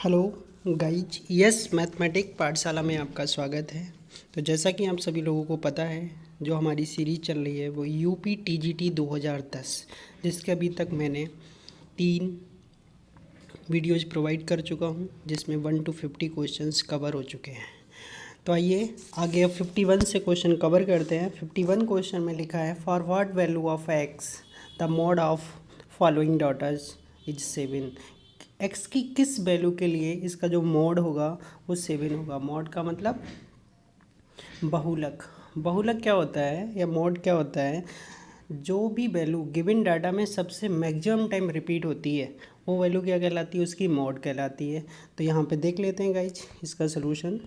Hello guys, yes mathematic पाठशाला में आपका स्वागत है। तो जैसा कि आप सभी लोगों को पता है, जो हमारी सीरीज़ चल रही है वो यूपी टीजीटी 2010, जिसके अभी तक मैंने 3 वीडियोज़ प्रोवाइड कर चुका हूं, जिसमें 1 to 50 क्वेश्चंस कवर हो चुके हैं। तो आइए आगे अब 51 से क्वेश्चन कवर करते हैं। 51 क्वेश्चन में लिखा है for what value of x the mod of following daughters is 7। X की किस वैल्यू के लिए इसका जो मॉड होगा वो 7 होगा। मॉड का मतलब बहुलक। बहुलक क्या होता है या मॉड क्या होता है? जो भी वैल्यू गिवन डाटा में सबसे मैक्सिमम टाइम रिपीट होती है वो वैल्यू क्या कहलाती है? उसकी मॉड कहलाती है। तो यहाँ पे देख लेते हैं गाइज इसका सलूशन।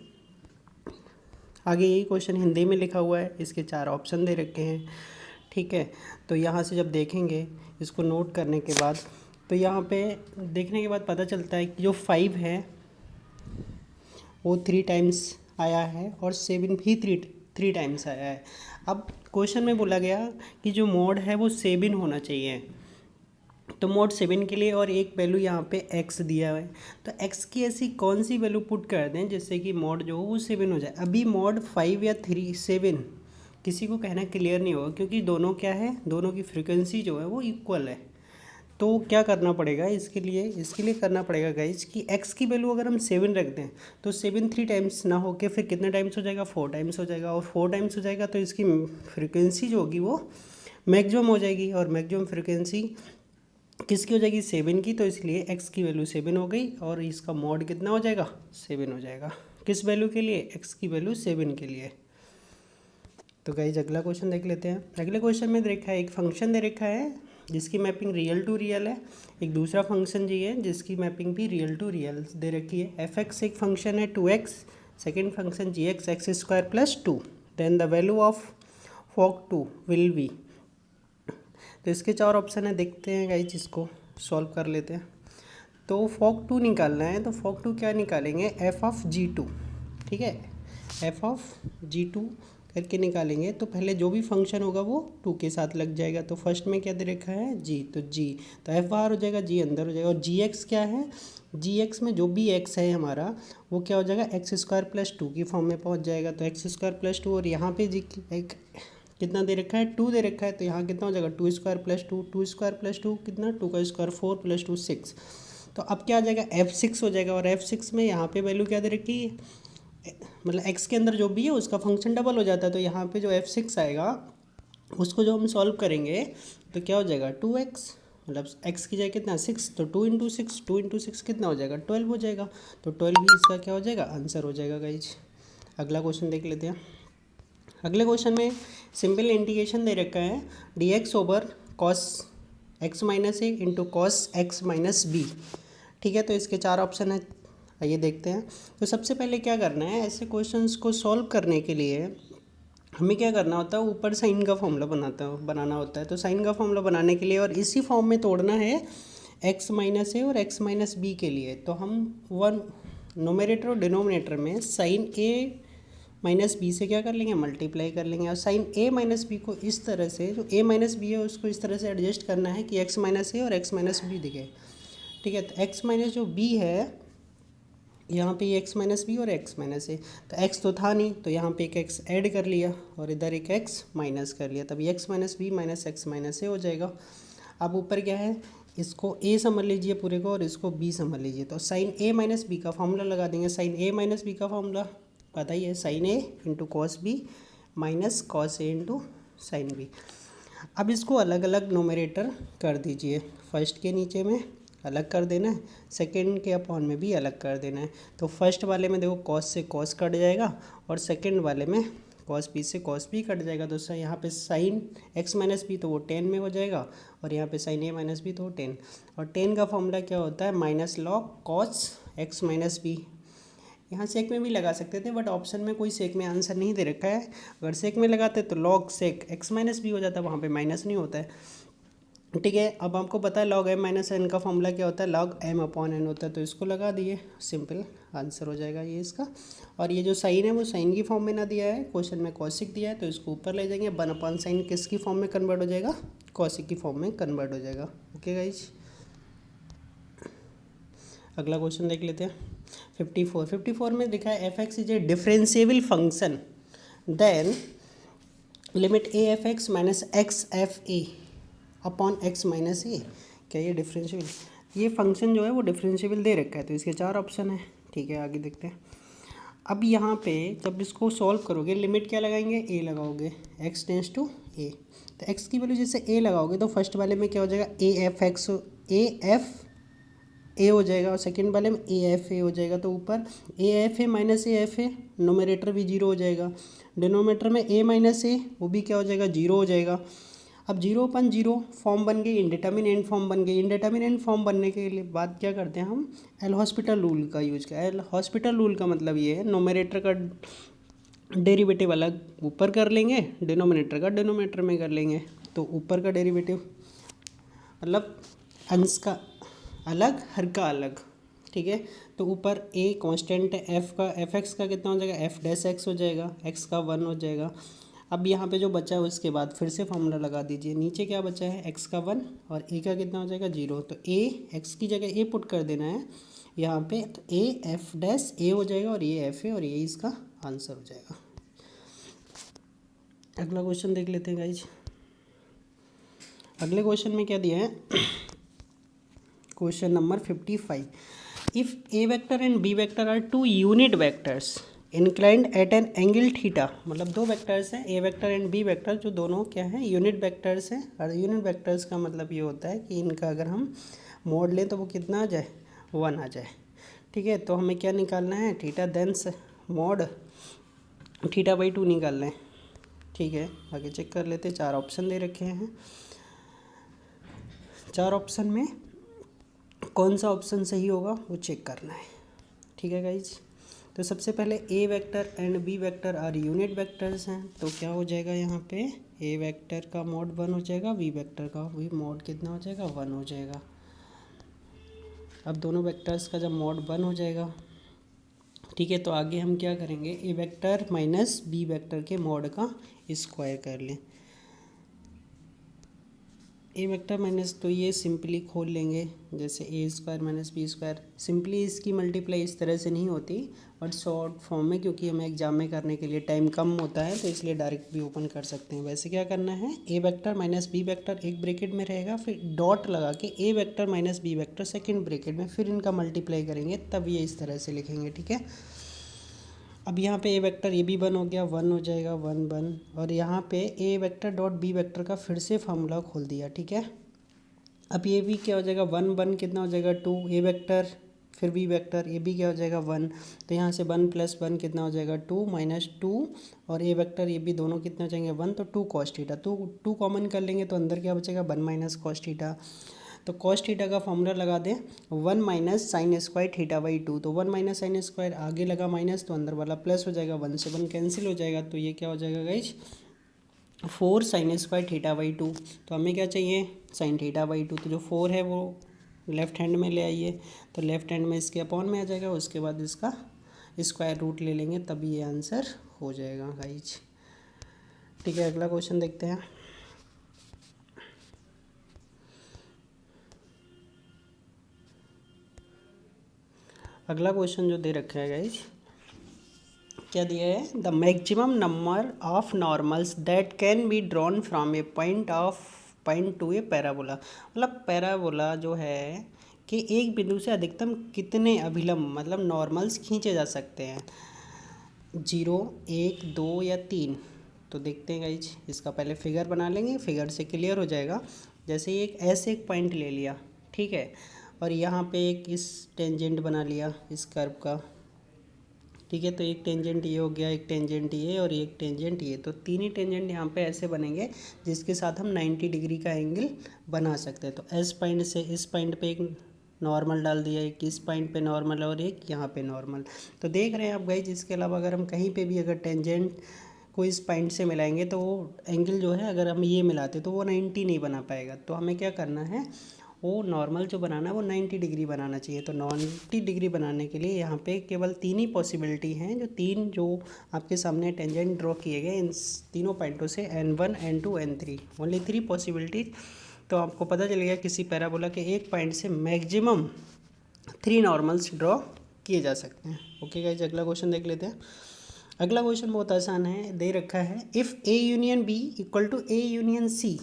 आगे यही क्वेश्चन हिंदी में लिखा हुआ है, इसके 4 ऑप्शन दे रखे हैं। ठीक है, तो यहाँ से जब देखेंगे इसको नोट करने के बाद, तो यहाँ पे देखने के बाद पता चलता है कि जो 5 है वो 3 टाइम्स आया है और 7 भी थ्री टाइम्स आया है। अब क्वेश्चन में बोला गया कि जो मॉड है वो 7 होना चाहिए, तो मॉड 7 के लिए और एक वैल्यू यहाँ पे x दिया है, तो x की ऐसी कौन सी वैल्यू पुट कर दें जिससे कि मॉड जो हो वो 7 हो जाए। अभी मॉड 5 या 7 किसी को कहना क्लियर नहीं होगा, क्योंकि दोनों क्या है, दोनों की फ्रिक्वेंसी जो है वो इक्वल है। तो क्या करना पड़ेगा इसके लिए करना पड़ेगा गाइज कि x की वैल्यू अगर हम 7 रख दें तो 7 3 टाइम्स ना होके फिर कितने टाइम्स हो जाएगा? 4 टाइम्स हो जाएगा। और 4 टाइम्स हो जाएगा तो इसकी फ्रिक्वेंसी जो होगी वो मैक्सिमम हो जाएगी, और मैक्सिमम फ्रिक्वेंसी किसकी हो जाएगी? 7 की। तो इसलिए x की वैल्यू 7 हो गई और इसका मॉड कितना हो जाएगा? 7 हो जाएगा। किस वैल्यू के लिए? x की वैल्यू 7 के लिए। तो गाइज अगला क्वेश्चन देख लेते हैं। अगले क्वेश्चन में देखा है एक फंक्शन दे रखा है जिसकी मैपिंग रियल टू रियल है, एक दूसरा फंक्शन जी है जिसकी मैपिंग भी रियल टू रियल दे रखी है। एफ एक्स एक फंक्शन है 2x, second function g x x square plus 2, then the value of fog 2 will be. तो इसके 4 ऑप्शन है, देखते हैं गाइज इसको सॉल्व कर लेते हैं। तो फॉक 2 निकालना है, तो फॉक 2 क्या निकालेंगे? F of G2। ठीक है, एफ ऑफ G2 करके निकालेंगे। तो पहले जो भी फंक्शन होगा वो 2 के साथ लग जाएगा। तो फर्स्ट में क्या दे रखा है? G, तो G, तो F बाहर हो जाएगा, G अंदर हो जाएगा। और GX क्या है? GX में जो भी x है हमारा वो क्या हो जाएगा? एक्स स्क्वायर प्लस 2 की फॉर्म में पहुंच जाएगा। तो एक्स स्क्वायर प्लस 2, और यहाँ पे जी एक कितना दे रखा है? 2 दे रखा है, तो यहाँ कितना हो जाएगा? 2 स्क्वायर प्लस 2, 2 स्क्वायर प्लस 2 कितना? 2 का स्क्वायर 4 प्लस 2 6। तो अब क्या आ जाएगा? F6 हो जाएगा। और F6 में यहाँ पे वैल्यू क्या दे रखी है? मतलब x के अंदर जो भी है उसका फंक्शन डबल हो जाता है। तो यहाँ पे जो F6 आएगा उसको जो हम सॉल्व करेंगे तो क्या हो जाएगा? 2x, मतलब x की जगह कितना? 6, तो 2 इंटू सिक्स कितना हो जाएगा? 12 हो जाएगा। तो 12 भी इसका क्या हो जाएगा? आंसर हो जाएगा गाइज। अगला क्वेश्चन देख लेते हैं। अगले क्वेश्चन में सिंपल इंटीग्रेशन दे रखा है dx over cos x minus A into cos x minus B. ठीक है, तो इसके 4 ऑप्शन है, आइए देखते हैं। तो सबसे पहले क्या करना है, ऐसे क्वेश्चंस को सॉल्व करने के लिए हमें क्या करना होता है? ऊपर साइन का फॉर्मूला बनाना होता है। तो साइन का फॉर्मूला बनाने के लिए और इसी फॉर्म में तोड़ना है x माइनस ए और x माइनस बी के लिए। तो हम वन नोमिनेटर और डिनोमिनेटर में साइन ए माइनस बी से क्या कर लेंगे? मल्टीप्लाई कर लेंगे। और साइन ए माइनस बी को इस तरह से, जो ए माइनस बी है उसको इस तरह से एडजस्ट करना है कि एक्स माइनस ए और एक्स माइनस बी दिखे। ठीक है, तो एक्स माइनस जो बी है यहाँ पे ये एक्स माइनस बी और एक्स माइनस ए, तो एक्स तो था नहीं तो यहाँ पे एक एक्स ऐड कर लिया और इधर एक एक्स माइनस कर लिया, तभी x minus B minus x minus A हो जाएगा। अब ऊपर क्या है? इसको ए समझ लीजिए पूरे को और इसको बी समझ लीजिए। तो साइन ए माइनस बी का फॉर्मूला लगा देंगे। साइन ए माइनस बी का फॉर्मूला पता ही है, sine A into cos B minus cos A into sine B. अब इसको अलग अलग नोमिनेटर कर दीजिए। फर्स्ट के नीचे में अलग कर देना है, सेकंड के अपॉन में भी अलग कर देना है। तो फर्स्ट वाले में देखो कॉस से कॉस कट जाएगा और सेकंड वाले में कॉस बी से कॉस बी कट जाएगा। तो यहाँ पे साइन एक्स माइनस बी तो वो 10 में हो जाएगा और यहाँ पे साइन ए माइनस बी तो वो 10। और 10 का फॉर्मूला क्या होता है? Minus log cos x minus b. यहाँ सेक में भी लगा सकते थे बट ऑप्शन में कोई सेक में आंसर नहीं दे रखा है। अगर सेक में लगाते तो log sec x minus b हो जाता है, वहाँ पे माइनस नहीं होता है। ठीक है, अब आपको पता है लॉग एम माइनस एन का फॉर्मूला क्या होता है? लॉग एम अपॉन एन होता है, तो इसको लगा दिए, सिंपल आंसर हो जाएगा ये इसका। और ये जो साइन है वो साइन की फॉर्म में ना दिया है, क्वेश्चन में कॉसिक दिया है, तो इसको ऊपर ले जाएंगे। 1 अपॉन साइन किसकी फॉर्म में कन्वर्ट हो जाएगा? कॉसिक की फॉर्म में कन्वर्ट हो जाएगा। ओके गाइज, अगला क्वेश्चन देख लेते हैं 54 में लिखा है f x is a differentiable function then limit A f x minus x f A upon x minus A. क्या ये डिफरेंशिएबल, ये फंक्शन जो है वो डिफरेंशिएबल दे रखा है, तो इसके 4 ऑप्शन है। ठीक है, आगे देखते हैं। अब यहाँ पे जब इसको सॉल्व करोगे लिमिट क्या लगाएंगे, ए लगाओगे, एक्स टेंस टू ए। तो एक्स की वैल्यू जैसे ए लगाओगे तो फर्स्ट वाले में क्या हो जाएगा, ए f x A F A हो जाएगा, और सेकंड वाले में ए एफ ए हो जाएगा। तो ऊपर A F A minus A F A, nominator भी जीरो हो जाएगा। डिनोमिनेटर में ए माइनस ए, वो भी क्या हो जाएगा, जीरो हो जाएगा। अब 0/0 फॉर्म बन गई, इंडिटर्मिनेंट फॉर्म बन गई। इंडिटर्मिनेंट फॉर्म बनने के लिए बाद क्या करते हैं हम, एल हॉस्पिटल रूल का यूज किया। एल हॉस्पिटल रूल का मतलब ये है, नोमिनेटर का डेरिवेटिव अलग ऊपर कर लेंगे, डिनोमिनेटर का डिनोमिनेटर में कर लेंगे। तो ऊपर का डेरिवेटिव मतलब अंश का अलग, हर का अलग। ठीक है, तो ऊपर ए कांस्टेंट है, एफ का, एफ एक्स का कितना हो जाएगा, एफ डैश एक्स हो जाएगा, एक्स का 1 हो जाएगा। अब यहाँ पे जो बचा है उसके बाद फिर से फॉर्मूला लगा दीजिए। नीचे क्या बचा है, एक्स का 1 और ए का कितना हो जाएगा, 0। तो ए एक्स की जगह ए पुट कर देना है यहाँ पे, तो ए एफ डैश ए हो जाएगा और ये एफ है और ये इसका आंसर हो जाएगा। अगला क्वेश्चन देख लेते हैं गाइज। अगले क्वेश्चन में क्या दिया है, question number 55। If a vector and B vector are two unit vectors inclined at an angle theta, मतलब दो वेक्टर्स हैं, a vector and B vector, जो दोनों क्या हैं, यूनिट वेक्टर्स हैं। और यूनिट वेक्टर्स का मतलब ये होता है कि इनका अगर हम मोड लें तो वो कितना आ जाए, 1 आ जाए। ठीक है, तो हमें क्या निकालना है, थीटा देंस मोड θ/2 निकालना है। ठीक है, आगे चेक कर लेते हैं। 4 ऑप्शन दे रखे हैं, 4 ऑप्शन में कौन सा ऑप्शन सही होगा वो चेक करना है। ठीक है गाइज, तो सबसे पहले A vector and B vector are unit vectors हैं, तो क्या हो जाएगा यहाँ पे, ए वेक्टर का मोड 1 हो जाएगा, बी वेक्टर का भी मोड कितना हो जाएगा, 1 हो जाएगा। अब दोनों वेक्टर्स का जब मोड 1 हो जाएगा, ठीक है, तो आगे हम क्या करेंगे, ए वेक्टर माइनस बी वेक्टर के मोड का स्क्वायर कर लें। ए वेक्टर माइनस, तो ये सिंपली खोल लेंगे, जैसे A square minus B square. Simply इसकी मल्टीप्लाई इस तरह से नहीं होती, बट शॉर्ट फॉर्म में, क्योंकि हमें एग्जाम में करने के लिए टाइम कम होता है तो इसलिए डायरेक्ट भी ओपन कर सकते हैं। वैसे क्या करना है, A vector minus B vector एक ब्रैकेट में रहेगा, फिर डॉट लगा के A vector minus B vector second bracket में, फिर इनका मल्टीप्लाई करेंगे, तब ये इस तरह से लिखेंगे। ठीक है, अब यहाँ पे ए वेक्टर ये भी 1 हो गया, 1 हो जाएगा, 1 1, और यहाँ पे ए वेक्टर डॉट बी वेक्टर का फिर से फार्मूला खोल दिया। ठीक है, अब ये भी क्या हो जाएगा, 1 1 कितना हो जाएगा, 2, ए वेक्टर फिर बी वेक्टर, ये भी क्या हो जाएगा, 1। तो यहाँ से 1 + 1 कितना हो जाएगा, 2 - 2, और ए वेक्टर ये भी दोनों कितना हो जाएंगे, 1, तो 2 cos थीटा। तो 2 कॉमन कर लेंगे तो अंदर क्या बचेगा, 1 - cos थीटा। तो cos थीटा का फॉर्मूला लगा दें, 1 - sin स्क्वायर θ/2। तो 1 - sin स्क्वायर आगे लगा माइनस, तो अंदर वाला प्लस हो जाएगा, 1 से 1 कैंसिल हो जाएगा। तो ये क्या हो जाएगा गाइज, 4 sin स्क्वायर θ/2। तो हमें क्या चाहिए, sin θ/2। तो जो 4 है वो लेफ़्ट हैंड में ले आइए, तो लेफ़्ट हैंड में इसके अपॉन में आ जाएगा, उसके बाद इसका स्क्वायर रूट ले लेंगे, तभी ये आंसर हो जाएगा गाइज। ठीक है, अगला क्वेश्चन देखते हैं। अगला क्वेश्चन जो दे रखा है गाइज, क्या दिया है, the maximum number of normals that can be drawn from A point two A parabola. मतलब पैराबोला जो है कि एक बिंदु से अधिकतम कितने अभिलंब मतलब नॉर्मल्स खींचे जा सकते हैं, 0 1 2 या 3। तो देखते हैं गाइज, इसका पहले फिगर बना लेंगे, फिगर से क्लियर हो जाएगा। जैसे एक ऐसे एक पॉइंट ले लिया, ठीक है, और यहाँ पे एक इस टेंजेंट बना लिया इस कर्व का। ठीक है, तो एक टेंजेंट ये हो गया, एक टेंजेंट ये और एक टेंजेंट ये। तो 3 ही टेंजेंट यहाँ पे ऐसे बनेंगे जिसके साथ हम 90 डिग्री का एंगल बना सकते हैं। तो एस पॉइंट से इस पॉइंट पे एक नॉर्मल डाल दिया, एक इस पॉइंट पे नॉर्मल और एक यहाँ पे नॉर्मल। तो देख रहे हैं आप गाइस, इसके अलावा अगर हम कहीं पे भी अगर टेंजेंट को इस पॉइंट से मिलाएंगे तो वो एंगल जो है, अगर हम ये मिलाते तो वो 90 नहीं बना पाएगा। तो हमें क्या करना है, वो नॉर्मल जो बनाना है वो 90 डिग्री बनाना चाहिए। तो 90 डिग्री बनाने के लिए यहाँ पे केवल 3 ही पॉसिबिलिटी हैं, जो आपके सामने टेंजेंट ड्रॉ किए गए इन तीनों पॉइंटों से, N1 N2 N3, only 3 possibilities. तो आपको पता चल गया किसी पैराबोला के एक पॉइंट से मैक्सिमम 3 नॉर्मल्स ड्रॉ किए जा सकते हैं। ओके गाइस, अगला क्वेश्चन देख लेते हैं। अगला क्वेश्चन बहुत आसान है, दे रखा है if a union b equal to a union c.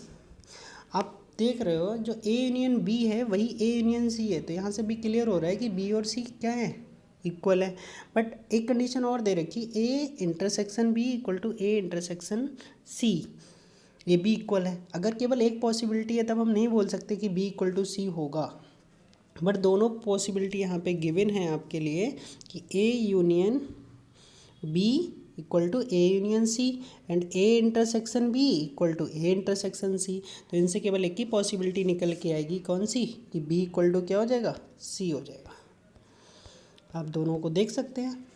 आप देख रहे हो जो ए यूनियन बी है वही ए यूनियन सी है, तो यहाँ से भी क्लियर हो रहा है कि बी और सी क्या है, इक्वल है। बट एक कंडीशन और दे रखी, a intersection b equal to a intersection c, ये भी इक्वल है। अगर केवल एक पॉसिबिलिटी है तब हम नहीं बोल सकते कि बी इक्वल टू सी होगा, बट दोनों पॉसिबिलिटी यहाँ पे गिवन है आपके लिए कि a union b equal to a union c and a intersection b equal to a intersection c. तो इनसे केवल एक ही पॉसिबिलिटी निकल के आएगी, कौन सी, कि बी इक्वल टू क्या हो जाएगा, सी हो जाएगा। आप दोनों को देख सकते हैं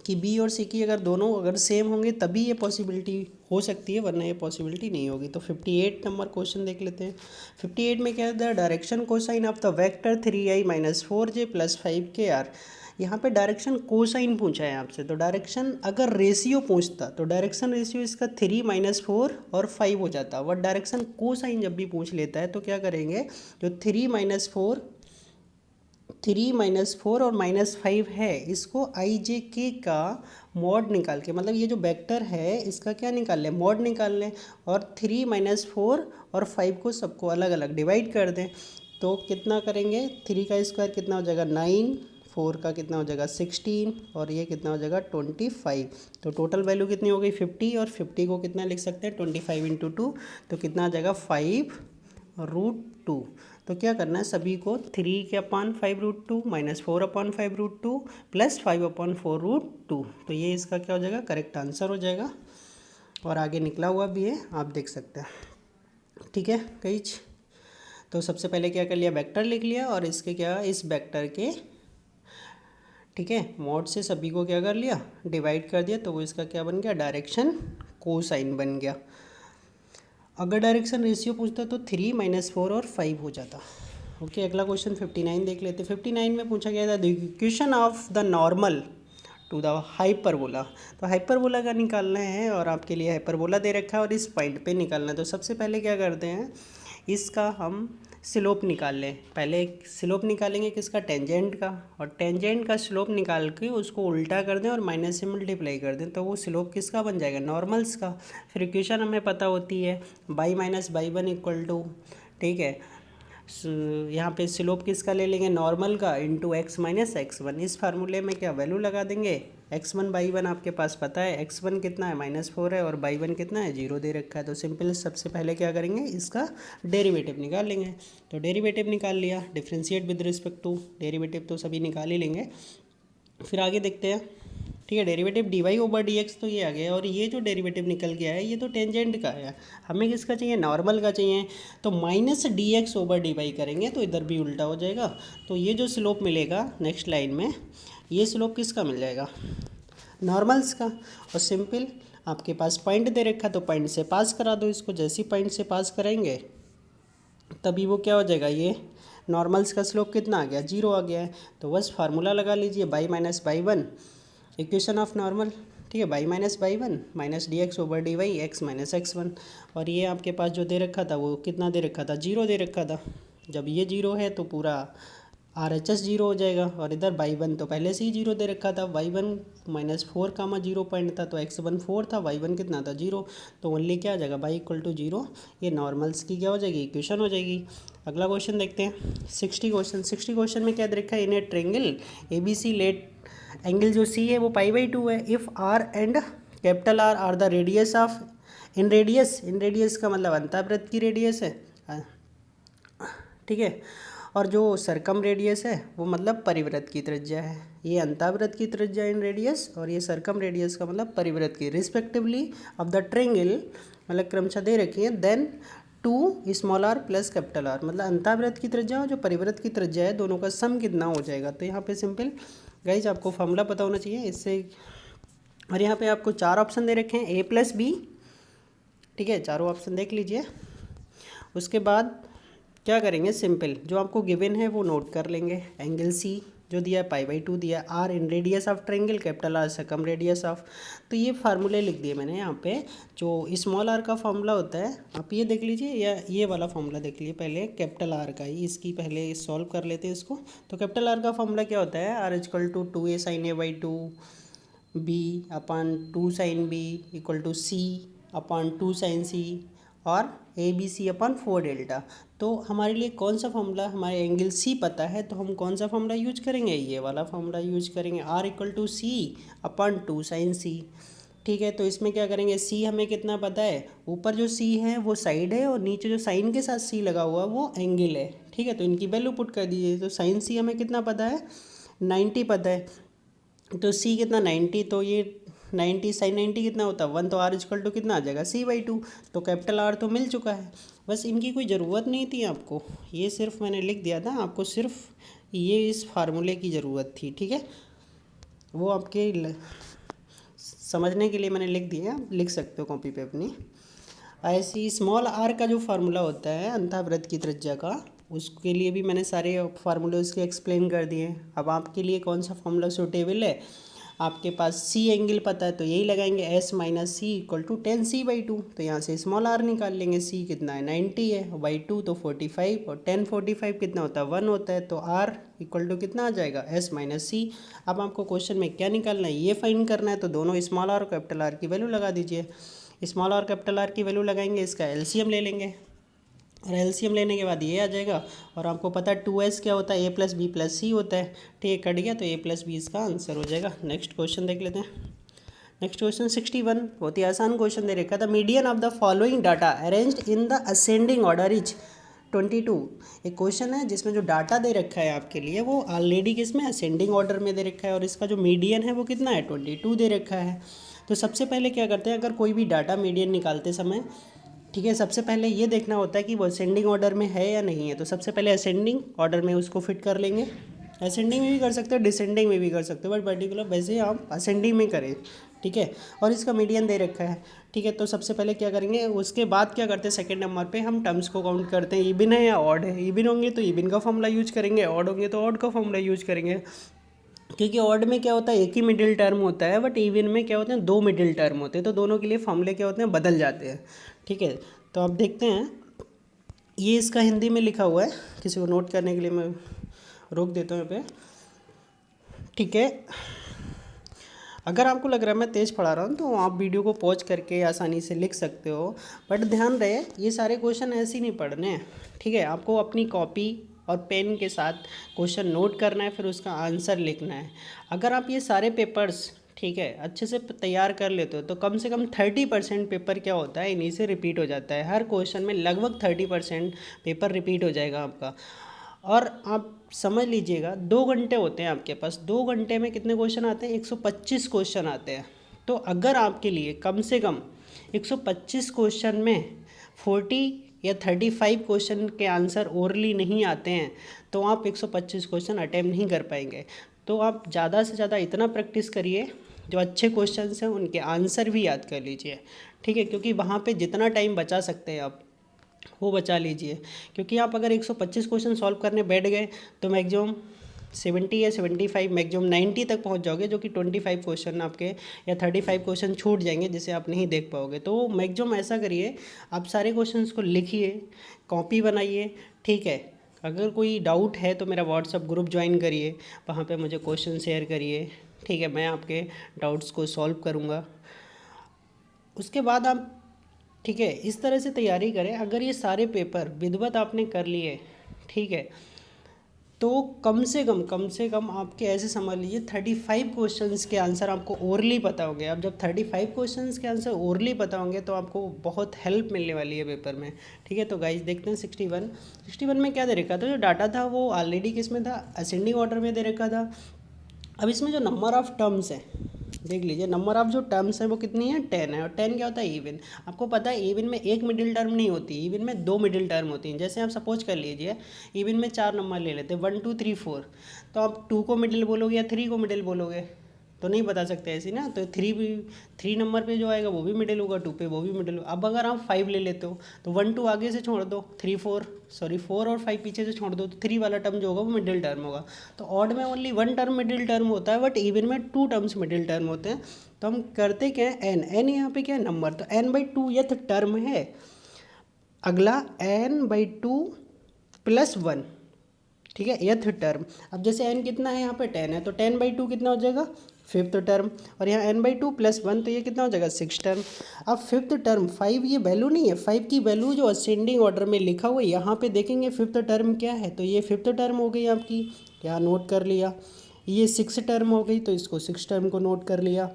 कि बी और सी की अगर दोनों अगर सेम होंगे तभी ये पॉसिबिलिटी हो सकती है, वरना ये पॉसिबिलिटी नहीं होगी। तो 58 नंबर क्वेश्चन देख लेते हैं। 58 में क्या है, the direction cosine of the vector 3i - 4j + 5kr। यहाँ पे डायरेक्शन कोसाइन पूछा है आपसे, तो डायरेक्शन अगर रेशियो पूछता तो डायरेक्शन रेशियो इसका 3 - 4 और 5 हो जाता। वह डायरेक्शन कोसाइन जब भी पूछ लेता है तो क्या करेंगे, जो 3 - 4 और -5 है इसको आई जे के का मॉड निकाल के, मतलब ये जो वेक्टर है इसका क्या निकाल लें, मॉड निकाल लें, और 3 - 4 और 5 को सबको अलग अलग डिवाइड कर दें। तो कितना करेंगे, 3 का स्क्वायर कितना हो जाएगा 9, 4 का कितना हो जाएगा 16 और ये कितना हो जाएगा 25। तो टोटल वैल्यू कितनी हो गई 50, और 50 को कितना लिख सकते हैं 25 × 2, तो कितना आ जाएगा 5√2। तो क्या करना है, सभी को 3/5√2 - 4/5√2 + 5/4√2, तो ये इसका क्या हो जाएगा, करेक्ट आंसर हो जाएगा। और आगे निकला हुआ भी है, आप देख सकते हैं। ठीक है कईच, तो सबसे पहले क्या कर लिया, वेक्टर लिख लिया, और इसके क्या, इस वेक्टर के, ठीक है, मॉड से सभी को क्या कर लिया, डिवाइड कर दिया, तो वो इसका क्या बन गया, डायरेक्शन कोसाइन बन गया। अगर डायरेक्शन रेशियो पूछता तो 3 - 4 और 5 हो जाता। ओके, अगला क्वेश्चन 59 देख लेते। 59 में पूछा गया था the equation of the normal to the hyperbola. तो हाइपरबोला का निकालना है, और आपके लिए हाइपरबोला दे रखा है और इस पॉइंट पे निकालना है। तो सबसे पहले क्या करते हैं, इसका हम स्लोप निकाल लें। पहले स्लोप निकालेंगे किसका, टेंजेंट का, और टेंजेंट का स्लोप निकाल के उसको उल्टा कर दें और माइनस से मल्टीप्लाई कर दें, तो वो स्लोप किसका बन जाएगा, नॉर्मल्स का। फिर इक्वेशन हमें पता होती है by minus by one equal to, ठीक है, यहाँ पे स्लोप किसका ले लेंगे, नॉर्मल का, इंटू x - x1। इस फार्मूले में क्या वैल्यू लगा देंगे, x1/1 आपके पास पता है, x1 कितना है -4 है और y1 कितना है 0 दे रखा है। तो सिंपल सबसे पहले क्या करेंगे, इसका डेरिवेटिव निकाल लेंगे। तो डेरिवेटिव निकाल लिया, differentiate with respect to, derivative तो सभी निकाल ही लेंगे। फिर आगे देखते हैं, ठीक है, डेरिवेटिव dy/dx तो ये आ गया, और ये जो डेरिवेटिव निकल गया है ये तो टेंजेंट का है, हमें किसका चाहिए, नॉर्मल का चाहिए। तो -dx/dy करेंगे तो इधर भी उल्टा हो जाएगा। तो ये जो स्लोप मिलेगा नेक्स्ट लाइन में, ये स्लोप किसका मिल जाएगा, नॉर्मल्स का। और सिंपल आपके पास पॉइंट दे रखा तो पॉइंट से पास करा दो इसको, जैसे ही पॉइंट से पास कराएंगे तभी वो क्या हो जाएगा, ये नॉर्मल्स का स्लोप कितना आ गया, 0 आ गया है। तो बस फार्मूला लगा लीजिए, by minus by one, equation of normal, ठीक है, by minus by one -dx/dy x - x1। और ये आपके पास जो दे रखा था वो कितना दे रखा था, 0 दे रखा था। जब ये 0 है तो पूरा RHS 0 हो जाएगा, और इधर y1 तो पहले से ही 0 दे रखा था, y1 -4, 0 पॉइंट था, तो x1 4 था, y1 कितना था 0, तो ओनली क्या आ जाएगा, y = 0। ये नॉर्मल्स की क्या हो जाएगी, इक्वेशन हो जाएगी। अगला क्वेश्चन देखते हैं, 60 क्वेश्चन में क्या दे रखा है, in a triangle ABC let angle जो C है वो π/2 है, if R and R are the radius of, in radius का मतलब अंतःवृत्त की रेडियस है, ठीक है, और जो सरकम रेडियस है वो मतलब परिवृत्त की त्रिज्या है। ये अंतःवृत्त की त्रिज्या इन रेडियस, और ये सरकम रेडियस का मतलब परिवृत्त की, रिस्पेक्टिवली ऑफ द ट्रेंगल, मतलब क्रमशः दे रखी है। देन 2 स्मॉल r + R, मतलब अंतःवृत्त की त्रिज्या और जो परिवृत्त की त्रिज्या है दोनों का सम कितना हो जाएगा। तो यहाँ पे सिंपल गाइज आपको फॉर्मूला पता होना चाहिए इससे। और यहाँ पे आपको 4 ऑप्शन दे रखे हैं, A + B, ठीक है, चारों ऑप्शन देख लीजिए। उसके बाद क्या करेंगे, सिंपल जो आपको गिवन है वो नोट कर लेंगे। एंगल C जो दिया है π/2 दिया है, r inradius of triangle, capital r circumradius of. तो ये फार्मूले लिख दिए मैंने यहाँ पे। जो स्मॉल आर का फार्मूला होता है आप ये देख लीजिए, या ये वाला फार्मूला देख लीजिए पहले, कैपिटल आर का ही, इसकी पहले सॉल्व कर लेते हैं इसको। तो कैपिटल आर का फार्मूला क्या होता है, r equal to 2a sin a/2 b upon 2 sin b equal to c upon 2 sin c और a b c upon 4 delta. तो हमारे लिए कौन सा फॉर्मूला, हमारे एंगल सी पता है तो हम कौन सा फॉर्मूला यूज करेंगे, ये वाला फॉर्मूला यूज करेंगे, r equal to c upon 2 sin c। ठीक है, तो इसमें क्या करेंगे, सी हमें कितना पता है, ऊपर जो सी है वो साइड है और नीचे जो साइन के साथ सी लगा हुआ वो एंगल है। ठीक है, तो इनकी वैल्यू पुट कर दीजिए। तो साइन सी हमें कितना पता है, 90 पता है। तो सी कितना 90, तो ये 90 sin 90 कितना होता है 1, तो आर इक्वल टू कितना आ जाएगा c/2। तो कैपिटल आर तो मिल चुका है, बस इनकी कोई ज़रूरत नहीं थी आपको, ये सिर्फ मैंने लिख दिया था, आपको सिर्फ ये इस फार्मूले की ज़रूरत थी। ठीक है, वो आपके समझने के लिए मैंने लिख दिया, आप लिख सकते हो कॉपी पे अपनी। ऐसे ही स्मॉल आर का जो फार्मूला होता है अंतःवृत्त की त्रिज्या का, उसके लिए भी मैंने सारे फार्मूले उसके एक्सप्लेन कर दिए। अब आपके लिए कौन सा फार्मूला सूटेबल है, आपके पास सी एंगल पता है तो यही लगाएंगे, s minus c equal to 10c/2। तो यहाँ से स्मॉल आर निकाल लेंगे, सी कितना है 90 है, बाई 2 तो 45 और 10 45 कितना होता है 1 होता है। तो आर इक्वल टू कितना आ जाएगा s माइनस सी। अब आपको क्वेश्चन में क्या निकालना है, ये फाइंड करना है, तो दोनों स्मॉल आर और कैपिटल आर की वैल्यू लगा दीजिए। स्मॉल आर कैपिटल आर की वैल्यू लगाएंगे, इसका एलसीएम ले लेंगे और एलसीएम लेने के बाद ये आ जाएगा। और आपको पता है 2s क्या होता है, a प्लस बी प्लस सी होता है। ठीक है, कट गया तो a प्लस बी इसका आंसर हो जाएगा। नेक्स्ट क्वेश्चन देख लेते हैं। नेक्स्ट क्वेश्चन 61, बहुत ही आसान क्वेश्चन दे रखा था। Median of the following data arranged in the ascending order is 22। एक क्वेश्चन है जिसमें जो डाटा दे रखा है आपके लिए वो ऑलरेडी किसमें असेंडिंग ऑर्डर में दे रखा है और इसका जो मीडियन है वो कितना है 22 दे रखा है। तो सबसे पहले क्या करते हैं, अगर कोई भी डाटा मीडियन निकालते समय, ठीक है, सबसे पहले ये देखना होता है कि वो असेंडिंग ऑर्डर में है या नहीं है। तो सबसे पहले असेंडिंग ऑर्डर में उसको फिट कर लेंगे। असेंडिंग में भी कर सकते हो, डिसेंडिंग में भी कर सकते हो, बट पर्टिकुलर वैसे आप असेंडिंग में करें। ठीक है, और इसका मीडियन दे रखा है। ठीक है, तो सबसे पहले क्या करेंगे, उसके बाद क्या करते हैं, सेकंड नंबर पे हम टर्म्स को काउंट करते हैं, इबिन है या ऑड है। इबिन होंगे तो इबिन का फॉर्मूला यूज करेंगे, ऑड होंगे तो ऑड का फॉर्मूला यूज करेंगे। क्योंकि ऑड में क्या होता है, एक ही मिडिल टर्म होता है, बट इवन में क्या होते हैं, दो मिडिल टर्म होते हैं, तो दोनों के लिए फॉर्मूले क्या होते हैं, बदल जाते हैं। ठीक है, तो आप देखते हैं, ये इसका हिंदी में लिखा हुआ है, किसी को नोट करने के लिए मैं रोक देता हूँ यहाँ पे। ठीक है, अगर आपको लग रहा है मैं तेज़ पढ़ा रहा हूँ तो आप वीडियो को पॉज करके आसानी से लिख सकते हो, बट ध्यान रहे ये सारे क्वेश्चन ऐसे ही नहीं पढ़ने हैं। ठीक है, आपको अपनी कॉपी और पेन के साथ क्वेश्चन नोट करना है, फिर उसका आंसर लिखना है। अगर आप ये सारे पेपर्स, ठीक है, अच्छे से तैयार कर लेते हो तो कम से कम 30% पेपर क्या होता है, इन्हीं से रिपीट हो जाता है। हर क्वेश्चन में लगभग 30% पेपर रिपीट हो जाएगा आपका। और आप समझ लीजिएगा 2 घंटे होते हैं आपके पास, 2 घंटे में कितने क्वेश्चन आते हैं, 125 क्वेश्चन आते हैं। तो अगर आपके लिए कम से कम 125 क्वेश्चन में 40 या 35 क्वेश्चन के आंसर ओरली नहीं आते हैं तो आप 125 क्वेश्चन अटैम्प्ट नहीं कर पाएंगे। तो आप ज़्यादा से ज़्यादा इतना प्रैक्टिस करिए, जो अच्छे क्वेश्चंस हैं उनके आंसर भी याद कर लीजिए। ठीक है, क्योंकि वहाँ पे जितना टाइम बचा सकते हैं आप वो बचा लीजिए। क्योंकि आप अगर 125 क्वेश्चन सॉल्व करने बैठ गए तो मैक्सिमम 70 या 75 मैक्सिमम 90 तक पहुंच जाओगे, जो कि 25 क्वेश्चन आपके या 35 क्वेश्चन छूट जाएंगे जिसे आप नहीं देख पाओगे। तो मैक्सिमम ऐसा करिए, आप सारे क्वेश्चंस को लिखिए, कॉपी बनाइए। ठीक है, अगर कोई डाउट है तो मेरा व्हाट्सअप ग्रुप ज्वाइन करिए, वहाँ पे मुझे क्वेश्चन शेयर करिए। ठीक है, मैं आपके डाउट्स को सॉल्व करूँगा। उसके बाद आप, ठीक है, इस तरह से तैयारी करें। अगर ये सारे पेपर विधिवत आपने कर लिए, ठीक है, तो कम से कम आपके ऐसे समझ लीजिए 35 क्वेश्चंस के आंसर आपको ओरली पता होंगे। अब जब 35 क्वेश्चंस के आंसर ओरली पता होंगे तो आपको बहुत हेल्प मिलने वाली है पेपर में। ठीक है, तो गाइस देखते हैं 61 में क्या दे रखा था। जो डाटा था वो ऑलरेडी किस में था, असेंडिंग ऑर्डर में दे रखा था। अब इसमें जो नंबर ऑफ़ टर्म्स है देख लीजिए, नंबर ऑफ जो टर्म्स हैं वो कितनी है, 10 है। और 10 क्या होता है, इवन। आपको पता है इवन में एक मिडिल टर्म नहीं होती, इवन में 2 मिडिल टर्म होती हैं। जैसे आप सपोज कर लीजिए इवन में 4 नंबर ले लेते हैं, 1 2 3 4, तो आप 2 को मिडिल बोलोगे या 3 को मिडिल बोलोगे, तो नहीं बता सकते ऐसे ना। तो 3 नंबर पे जो आएगा वो भी मिडिल होगा, 2 पे वो भी मिडिल होगा। अब अगर आप 5 ले लेते हो तो 1 2 आगे से छोड़ दो, 4 और 5 पीछे से छोड़ दो, तो 3 वाला टर्म जो होगा वो मिडिल टर्म होगा। तो ऑड में ओनली 1 टर्म मिडिल टर्म होता है, बट इवन में 2 टर्म्स मिडिल टर्म होते हैं। तो हम करते क्या है, एन यहाँ पे क्या है नंबर, तो n/2 यथ टर्म है। अगला n/2 + 1, ठीक है, यथ टर्म। अब जैसे n कितना है यहाँ पे 10 है, तो 10/2 कितना हो जाएगा, 5th टर्म। और यहाँ n/2 + 1 तो ये कितना हो जाएगा, 6th टर्म। अब 5th टर्म 5 ये वैल्यू नहीं है, 5 की वैल्यू जो असेंडिंग ऑर्डर में लिखा हुआ है यहाँ पे देखेंगे 5th टर्म क्या है, तो ये 5th टर्म हो गई आपकी, यहाँ नोट कर लिया। ये 6th टर्म हो गई, तो इसको 6th टर्म को नोट कर लिया।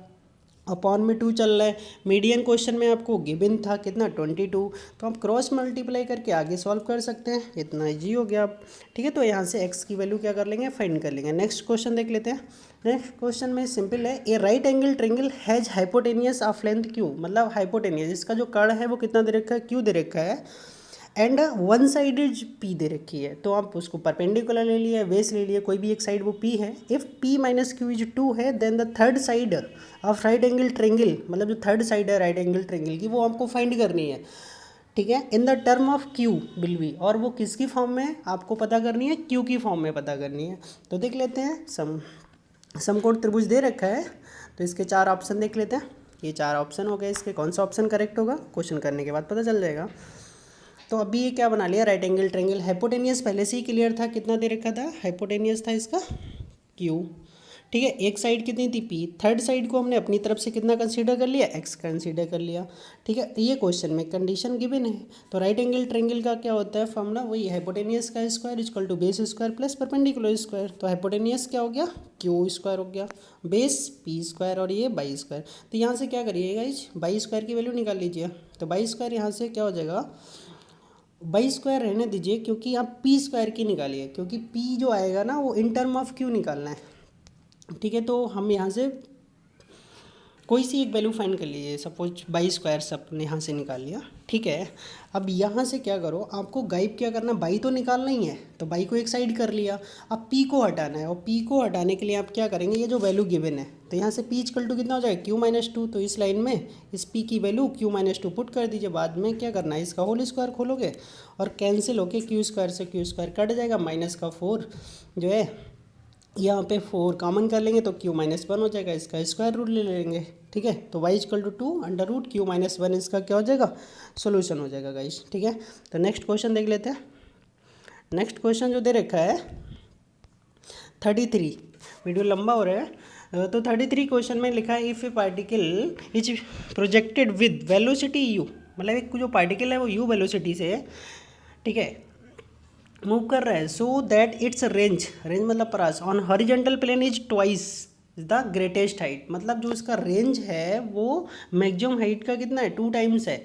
अपॉन में 2 चल रहा है। मीडियन क्वेश्चन में आपको गिवन था कितना, 22, तो आप क्रॉस मल्टीप्लाई करके आगे सॉल्व कर सकते हैं। इतना इजी हो गया आप, ठीक है। तो यहाँ से x की वैल्यू क्या कर लेंगे, फाइंड कर लेंगे। नेक्स्ट क्वेश्चन देख लेते हैं। नेक्स्ट क्वेश्चन में सिंपल है, a right angle triangle has hypotenuse of length Q, मतलब हाइपोटेनियस इसका जो कर्ण है वो कितना दे रखा है, क्यू दे रखा है, एंड वन साइडेड पी दे रखी है। तो आप उसको परपेंडिकुलर ले लिए, बेस ले लिए, कोई भी एक साइड वो पी है। If p minus q is 2 है, then the third side of right angle triangle, मतलब जो थर्ड साइड है राइट एंगल ट्रायंगल की वो आपको फाइंड करनी है, ठीक है। In the term of q will be, और वो किसकी फॉर्म में आपको पता करनी है, क्यू की फॉर्म में पता करनी है। तो देख लेते हैं, समकोण त्रिभुज दे रखा है, तो इसके 4 ऑप्शन देख लेते हैं। ये 4 ऑप्शन हो गए, इसके कौन सा ऑप्शन करेक्ट होगा क्वेश्चन करने के बाद पता चल जाएगा। तो अभी ये क्या बना लिया, राइट एंगल ट्रायंगल। हाइपोटेनियस पहले से ही क्लियर था, कितना दे रखा था, हाइपोटेनियस था इसका क्यू, ठीक है। एक साइड कितनी थी पी, थर्ड साइड को हमने अपनी तरफ से कितना कंसीडर कर लिया, एक्स कंसीडर कर लिया, ठीक है। ये क्वेश्चन में कंडीशन गिवन है। तो राइट एंगल ट्रायंगल का क्या होता है फॉर्मूला, वही हाइपोटेनियस का square equal to base square plus perpendicular square. तो हाइपोटेनियस क्या हो गया, क्यू स्क्वायर हो गया, बेस पी स्क्वायर और ये बाई स्क्वायर। तो यहाँ से क्या करिएगा, इस बाई स्क्वायर की वैल्यू निकाल लीजिए। तो बाई स्क्वायर यहाँ से क्या हो जाएगा, बाई स्क्वायर रहने दीजिए, क्योंकि आप पी स्क्वायर की निकालिए, क्योंकि पी जो आएगा ना वो इन टर्म ऑफ क्यू निकालना है, ठीक है। तो हम यहाँ से कोई सी एक वैल्यू फाइंड कर लीजिए, सपोज बाई स्क्वायर सब ने यहाँ से निकाल लिया, ठीक है। अब यहाँ से क्या करो, आपको गायब क्या करना, बाई तो निकालना ही है, तो बाई को एक साइड कर लिया। अब पी को हटाना है, और पी को हटाने के लिए आप क्या करेंगे, ये जो वैल्यू गिवन है, तो यहाँ से पी इक्वल टू कितना हो जाएगा, क्यू-2। तो इस लाइन में इस पी की वैल्यू क्यू-2 पुट कर दीजिए। बाद में क्या करना है, इसका होल स्क्वायर खोलोगे और कैंसिल होके क्यू स्क्वायर से क्यू स्क्वायर कट जाएगा, -4 जो है यहाँ पे 4 कॉमन कर लेंगे तो q-1 हो जाएगा, इसका स्क्वायर रूट ले लेंगे, ठीक है। तो y = 2 अंडर रूट q-1 इसका क्या हो जाएगा, सोल्यूशन हो जाएगा गाइस, ठीक है। तो नेक्स्ट क्वेश्चन देख लेते हैं। नेक्स्ट क्वेश्चन जो दे रखा है 33, वीडियो लंबा हो रहा है। तो 33 क्वेश्चन में लिखा है, if A particle is projected with velocity u, मतलब एक जो पार्टिकल है वो u वेलोसिटी से है, ठीक है, मूव कर रहा है, सो दैट इट्स रेंज मतलब प्रास on horizontal plane is twice the greatest height, मतलब जो इसका रेंज है वो मैक्सिमम हाइट का कितना है, 2 टाइम्स है,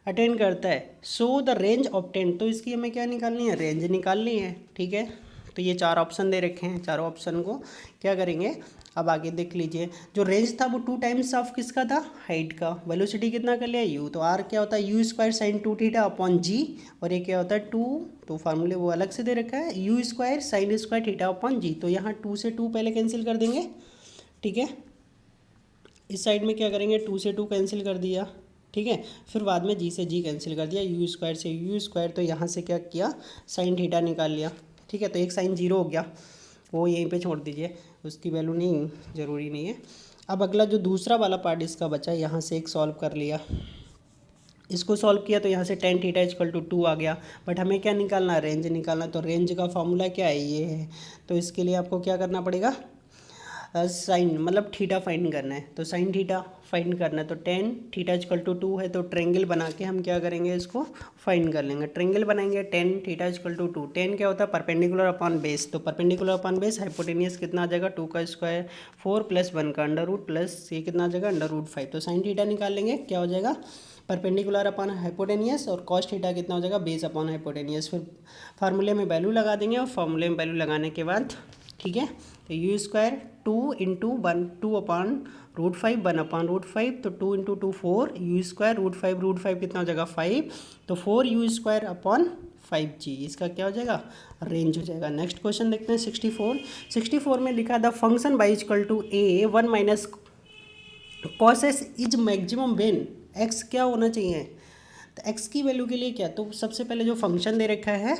अटेन करता है। सो द रेंज ऑब्टेन, तो इसकी हमें क्या निकालनी है, रेंज निकालनी है, ठीक है। तो ये 4 ऑप्शन दे रखे हैं, चारों ऑप्शन को क्या करेंगे, अब आगे देख लीजिए। जो रेंज था वो 2 टाइम्स ऑफ किसका था, हाइट का। वेलोसिटी कितना कर लिया, u, तो r क्या होता है, u² sin 2θ/g, और ये क्या होता है 2, तो फार्मूले वो अलग से दे रखा है, u² sin² θ/g। तो यहाँ 2 से 2 पहले कैंसिल कर देंगे, ठीक है। इस साइड में क्या करेंगे, 2 से 2 कैंसिल कर दिया, ठीक है। फिर बाद में g से g कैंसिल कर दिया, u² से u², तो यहाँ से क्या किया, sin θ निकाल लिया, ठीक है। तो एक साइन 0 हो गया, वो यहीं पे छोड़ दीजिए, उसकी वैल्यू नहीं ज़रूरी नहीं है। अब अगला जो दूसरा वाला पार्ट इसका बचा, यहाँ से एक सॉल्व कर लिया, इसको सॉल्व किया तो यहाँ से tan θ = 2 आ गया। बट हमें क्या निकालना, रेंज निकालना। तो रेंज का फॉर्मूला क्या है, ये है। तो इसके लिए आपको क्या करना पड़ेगा, साइन मतलब थीटा फाइंड करना है। तो साइन थीटा फाइंड करना है, तो tan θ = 2 है, तो ट्रेंगल बना के हम क्या करेंगे, इसको फाइंड कर लेंगे। ट्रेंगल बनाएंगे, tan θ = 2, tan क्या होता है, परपेंडिकुलर अपॉन बेस, तो परपेंडिकुलर अपॉन बेस, हाइपोटेनियस कितना आ जाएगा, 2 का स्क्वायर, 4 + 1 का अंडर रूट, प्लस ये कितना आ जाएगा, अंडर रूट 5। तो साइन थीटा निकाल लेंगे, क्या हो जाएगा, परपेंडिकुलर अपॉन हाइपोटेनियस, और कॉस थीटा कितना हो जाएगा, बेस अपॉन हाइपोटेनियस। फिर फार्मूले में वैल्यू लगा देंगे, और फार्मूले में वैल्यू लगाने के बाद, ठीक है, तो u² 2 × 1 2/√5 1/√5, तो 2 × 2 4, u² √5 कितना हो जाएगा 5, तो 4u² अपॉन 5G, इसका क्या हो जाएगा, रेंज हो जाएगा। नेक्स्ट क्वेश्चन देखते हैं 64 में लिखा the function y equal to a 1 minus cos s is maximum when x क्या होना चाहिए, तो एक्स की वैल्यू के लिए क्या, तो सबसे पहले जो फंक्शन दे रखा है,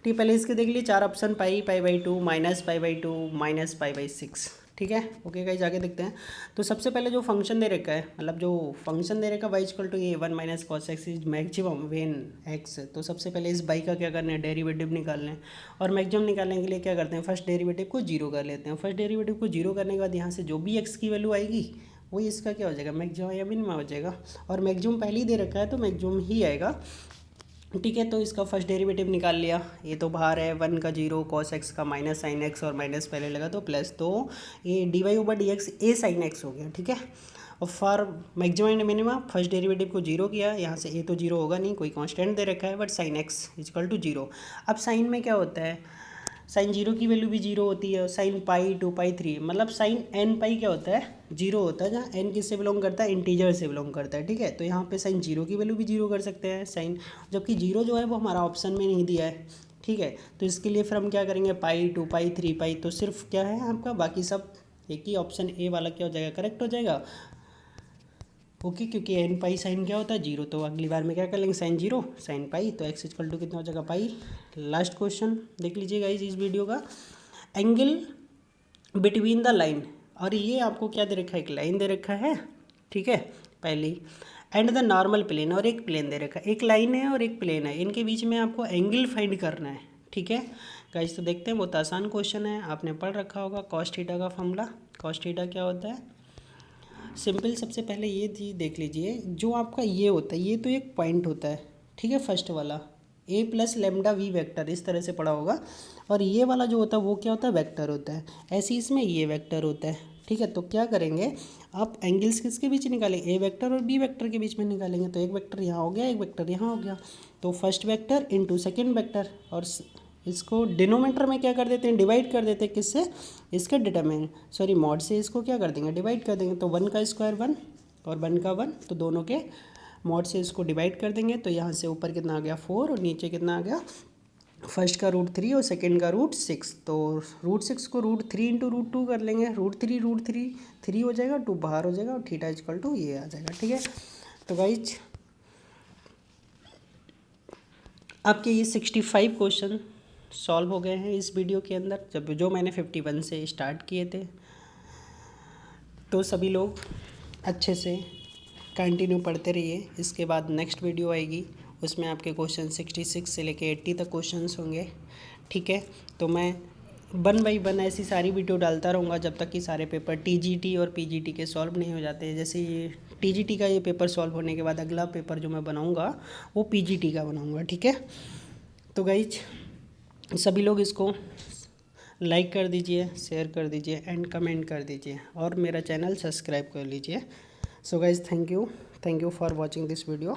ठीक, पहले इसके देख लीजिए 4 ऑप्शन, पाई/2 -पाई/2 -पाई/6, ठीक है। ओके गाइस, आगे देखते हैं। तो सबसे पहले जो फंक्शन दे रखा है, मतलब जो फंक्शन दे रखा है y equal to a 1 minus cos x is maximum when x, तो सबसे पहले इस बाई का क्या करना है, डेरिवेटिव निकालना है। और मैक्सिमम निकालने के लिए क्या करते हैं, फर्स्ट डेरिवेटिव को जीरो कर लेते हैं। फर्स्ट डेरिवेटिव को जीरो करने के बाद यहाँ से जो भी एक्स की वैल्यू आएगी वही इसका क्या हो जाएगा, मैक्सिमम या मिनिमम हो जाएगा। और मैक्सिमम पहले ही दे रखा है तो मैक्सिमम ही आएगा, ठीक है। तो इसका फर्स्ट डेरिवेटिव निकाल लिया, ये तो बाहर है, 1 का 0, कॉस एक्स का माइनस साइन एक्स, और माइनस पहले लगा तो प्लस, तो ये dy/dx ए साइन एक्स हो गया, ठीक है। और for maximum and minima first derivative को जीरो किया, यहाँ से ए तो जीरो होगा नहीं, कोई कांस्टेंट दे रखा है, but sine x equal to zero. अब साइन में क्या होता है, साइन जीरो की वैल्यू भी जीरो होती है, साइन पाई 2π3, मतलब साइन एन पाई क्या होता है, जीरो होता है, जहाँ एन किससे बिलोंग करता है, इंटीजर से बिलोंग करता है, ठीक है। तो यहाँ पे साइन जीरो की वैल्यू भी जीरो कर सकते हैं साइन, जबकि जीरो जो है वो हमारा ऑप्शन में नहीं दिया है, ठीक है। तो इसके लिए फिर हम क्या करेंगे, पाई 2π 3π, तो सिर्फ क्या है आपका, बाकी सब एक ही ऑप्शन ए वाला क्या हो जाएगा, करेक्ट हो जाएगा। ओके, क्योंकि एन पाई साइन क्या होता है, जीरो, तो अगली बार में क्या कर लेंगे, साइन जीरो साइन पाई, तो एक्स इक्वल टू कितना हो जाएगा, पाई। लास्ट क्वेश्चन देख लीजिएगा इस वीडियो का, एंगल बिटवीन द लाइन, और ये आपको क्या दे रखा है, एक लाइन दे रखा है, ठीक है, पहली, एंड द नॉर्मल प्लेन, और एक प्लेन दे रखा है, एक लाइन है और एक प्लेन है, इनके बीच में आपको एंगल फाइंड करना है, ठीक है गाइस। तो देखते हैं, बहुत आसान क्वेश्चन है, आपने पढ़ रखा होगा कॉस थीटा का फॉर्मूला। कॉस थीटा क्या होता है, सिंपल, सबसे पहले ये चीज़ देख लीजिए, जो आपका ये होता है, ये तो एक पॉइंट होता है, ठीक है, फर्स्ट वाला a plus lambda v vector, इस तरह से पढ़ा होगा। और ये वाला जो होता है वो क्या होता है, वेक्टर होता है, ऐसे इसमें ये वेक्टर होता है, ठीक है। तो क्या करेंगे, आप एंगल्स किसके बीच निकालेंगे, ए वेक्टर और बी वेक्टर के बीच में निकालेंगे, तो एक वेक्टर यहाँ हो गया, एक वेक्टर यहाँ हो गया, तो first vector into second vector, और इसको डिनोमीटर में क्या कर देते हैं, डिवाइड कर देते हैं, किससे, इसके डिटरमिनेंट, सॉरी मॉड से इसको क्या कर देंगे, डिवाइड कर देंगे, तो 1 का स्क्वायर 1 और 1 का 1, तो दोनों के मॉड से इसको डिवाइड कर देंगे, तो यहाँ से ऊपर कितना आ गया 4 और नीचे कितना आ गया, फर्स्ट का √3 और सेकंड का √6, तो √6 को √3 इंटू √2 कर लेंगे, √3 3 हो जाएगा, 2 बाहर हो जाएगा, और थीटा इक्वल टू ये आ जाएगा, ठीक है। तो गाइज आपके ये 65 क्वेश्चन सॉल्व हो गए हैं इस वीडियो के अंदर, जब जो मैंने 51 से स्टार्ट किए थे। तो सभी लोग अच्छे से कंटिन्यू पढ़ते रहिए, इसके बाद नेक्स्ट वीडियो आएगी, उसमें आपके क्वेश्चन 66 से लेके 80 तक क्वेश्चंस होंगे, ठीक है। तो मैं 1 बाई 1 ऐसी सारी वीडियो डालता रहूँगा जब तक कि सारे पेपर टीजीटी और पीजीटी के सॉल्व नहीं हो जाते। जैसे ये टीजीटी का ये पेपर सॉल्व होने के बाद अगला पेपर जो मैं बनाऊँगा वो पीजीटी का बनाऊँगा, ठीक है। तो गाइज सभी लोग इसको लाइक कर दीजिए, शेयर कर दीजिए एंड कमेंट कर दीजिए, और मेरा चैनल सब्सक्राइब कर लीजिए। So guys thank you for watching this video.